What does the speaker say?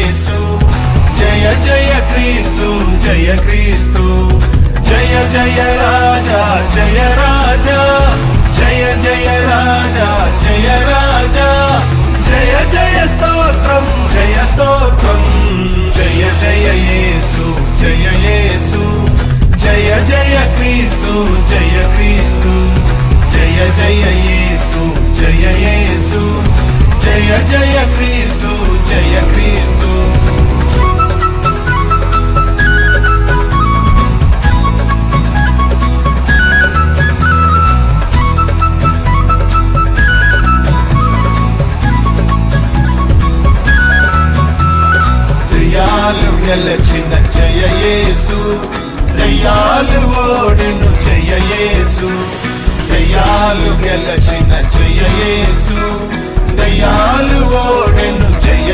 యేసు జయ జయ క్రీస్తు జయ క్రీస్తు జయ జయ రాజా జయ రాజా జయ జయ రాజా జయ రాజా జయ జయ స్తోత్రం జయ స్తోత్రం జయ జయ యేసు జయ యేసు జయ జయ క్రీస్తు జయ క్రీస్తు జయ జయ యేసు జయ యేసు జయ జయ క్రీస్తు జయ క్రీస్తు దయ్యాలు గెలచిన జయ యేసు దయ్యాలు ఓడెను జయ యేసు దయ్యాలు గెలచిన జయ యేసు దయ్యాలు ఓడెను జయ